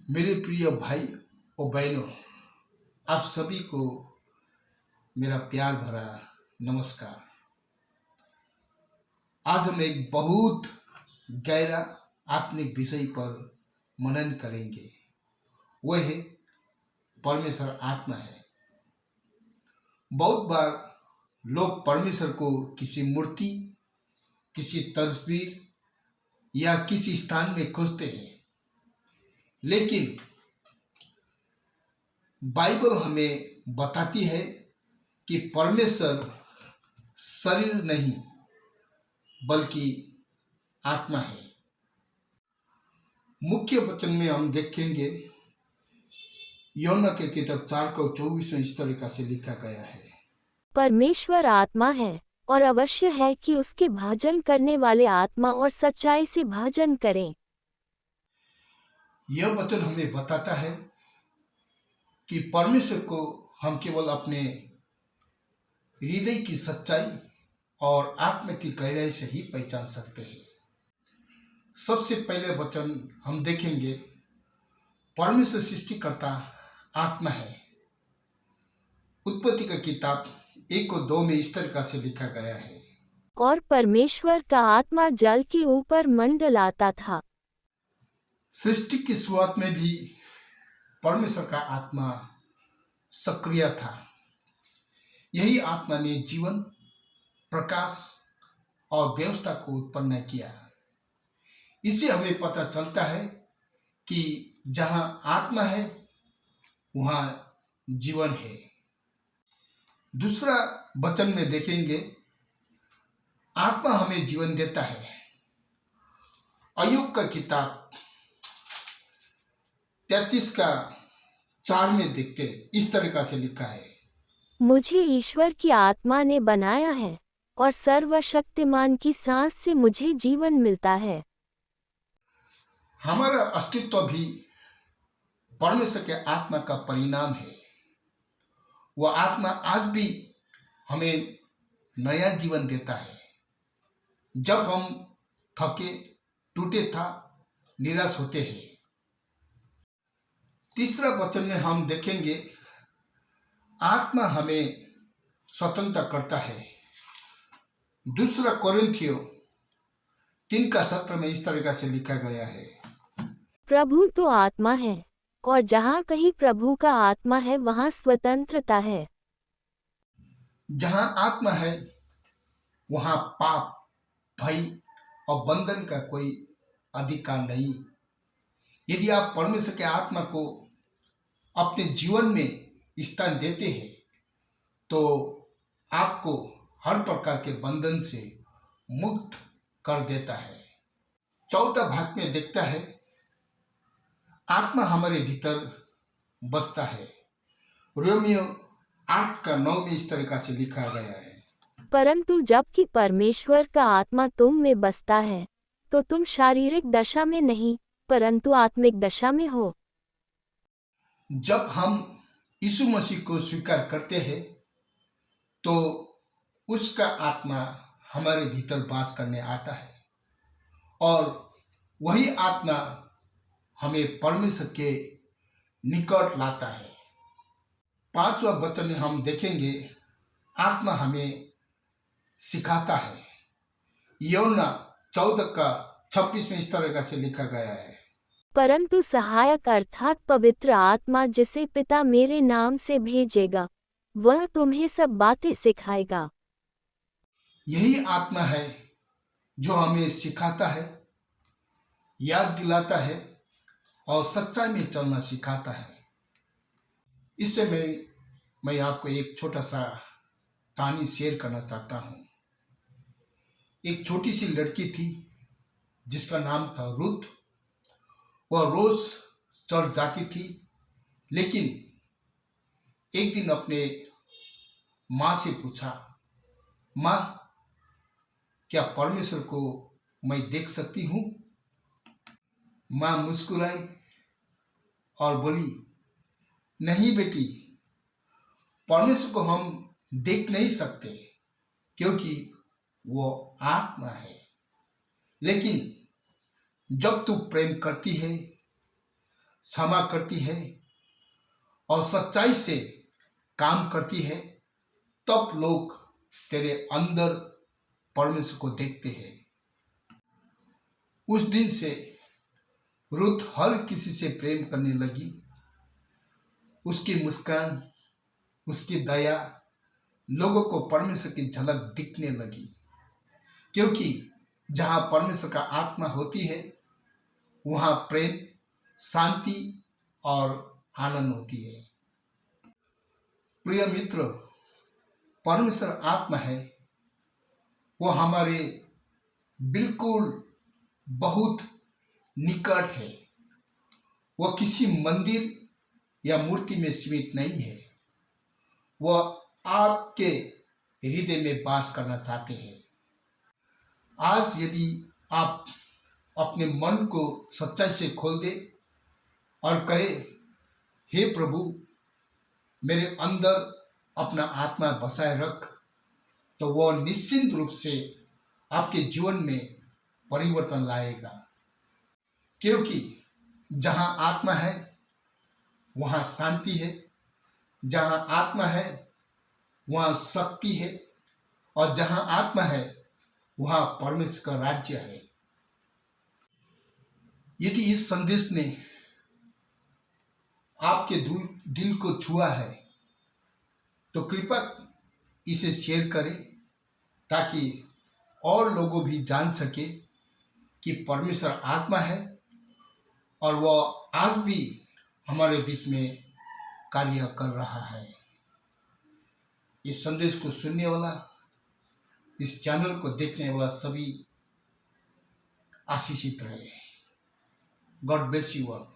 मेरे प्रिय भाई और बहनों, आप सभी को मेरा प्यार भरा नमस्कार। आज हम एक बहुत गहरा आत्मिक विषय पर मनन करेंगे। वह है परमेश्वर आत्मा है। बहुत बार लोग परमेश्वर को किसी मूर्ति, किसी तस्वीर या किसी स्थान में खोजते हैं, लेकिन बाइबल हमें बताती है कि परमेश्वर शरीर नहीं बल्कि आत्मा है। मुख्य वचन में हम देखेंगे, यूहन्ना के किताब 4:24 में इस तरीका से लिखा गया है, परमेश्वर आत्मा है और अवश्य है कि उसके भजन करने वाले आत्मा और सच्चाई से भजन करें। यह वचन हमें बताता है कि परमेश्वर को हम केवल अपने हृदय की सच्चाई और आत्मा की गहराई से ही पहचान सकते हैं। सबसे पहले वचन हम देखेंगे, परमेश्वर सृष्टिकर्ता आत्मा है। उत्पत्ति का किताब 1:2 में इस तरीका से लिखा गया है, और परमेश्वर का आत्मा जल के ऊपर मंडलाता था। सृष्टि की शुरुआत में भी परमेश्वर का आत्मा सक्रिय था। यही आत्मा ने जीवन, प्रकाश और व्यवस्था को उत्पन्न किया। इससे हमें पता चलता है कि जहां आत्मा है वहां जीवन है। दूसरा वचन में देखेंगे, आत्मा हमें जीवन देता है। अय्यूब का किताब 33:4 में देखते इस तरीका से लिखा है, मुझे ईश्वर की आत्मा ने बनाया है और सर्वशक्तिमान की सांस से मुझे जीवन मिलता है। हमारा अस्तित्व भी परमेश्वर के आत्मा का परिणाम है। वह आत्मा आज भी हमें नया जीवन देता है। जब हम थके टूटे था निराश होते हैं। तीसरा वचन में हम देखेंगे, आत्मा हमें स्वतंत्र करता है। दूसरा कोरिन्थियों 3:17 में इस तरीका से लिखा गया है, प्रभु तो आत्मा है और जहाँ कहीं प्रभु का आत्मा है वहाँ स्वतंत्रता है। जहां आत्मा है वहां पाप, भय और बंधन का कोई अधिकार नहीं। यदि आप परमेश्वर के आत्मा को अपने जीवन में स्थान देते हैं तो आपको हर प्रकार के बंधन से मुक्त कर देता है। चौथा भाग में देखता है, आत्मा हमारे भीतर बसता है। रोमियो 8:9 में इस तरीका से लिखा गया है, परंतु जबकि परमेश्वर का आत्मा तुम में बसता है तो तुम शारीरिक दशा में नहीं परंतु आत्मिक दशा में हो। जब हम यीशु मसीह को स्वीकार करते हैं तो उसका आत्मा हमारे भीतर वास करने आता है और वही आत्मा हमें परमेश्वर के निकट लाता है। पांचवा वचन में हम देखेंगे, आत्मा हमें सिखाता है। यूहन्ना 14:26 में इस तरह से लिखा गया है, परंतु सहायक अर्थात पवित्र आत्मा जिसे पिता मेरे नाम से भेजेगा वह तुम्हें सब बातें सिखाएगा। यही आत्मा है जो हमें सिखाता है, याद दिलाता है और सच्चाई में चलना सिखाता है। इससे मैं आपको एक छोटा सा कहानी शेयर करना चाहता हूँ। एक छोटी सी लड़की थी जिसका नाम था रुथ। वह रोज चर्च जाती थी, लेकिन एक दिन अपने माँ से पूछा, माँ, क्या परमेश्वर को मैं देख सकती हूँ? माँ मुस्कुराई और बोली, नहीं बेटी, परमेश्वर को हम देख नहीं सकते क्योंकि वो आत्मा है। लेकिन जब तू प्रेम करती है क्षमा करती है और सच्चाई से काम करती है, तब लोग तेरे अंदर परमेश्वर को देखते हैं। उस दिन से रुत हर किसी से प्रेम करने लगी। उसकी मुस्कान, उसकी दया लोगों को परमेश्वर की झलक दिखने लगी, क्योंकि जहां परमेश्वर का आत्मा होती है वहां प्रेम, शांति और आनंद होती है। प्रिय मित्र, परमेश्वर आत्मा है, वो हमारे बिल्कुल बहुत निकट है। वो किसी मंदिर या मूर्ति में सीमित नहीं है। वह आपके हृदय में वास करना चाहते हैं। आज यदि आप अपने मन को सच्चाई से खोल दे और कहे, हे प्रभु, मेरे अंदर अपना आत्मा बसाए रख, तो वह निश्चित रूप से आपके जीवन में परिवर्तन लाएगा। क्योंकि जहां आत्मा है वहां शांति है, जहां आत्मा है वहां शक्ति है, और जहां आत्मा है वहां परमेश्वर का राज्य है। यदि इस संदेश ने आपके दिल को छुआ है तो कृपया इसे शेयर करें, ताकि और लोगों भी जान सके कि परमेश्वर आत्मा है और वह आज भी हमारे बीच में कार्य कर रहा है। इस संदेश को सुनने वाला, इस चैनल को देखने वाला सभी आशीषित रहे। God bless you all.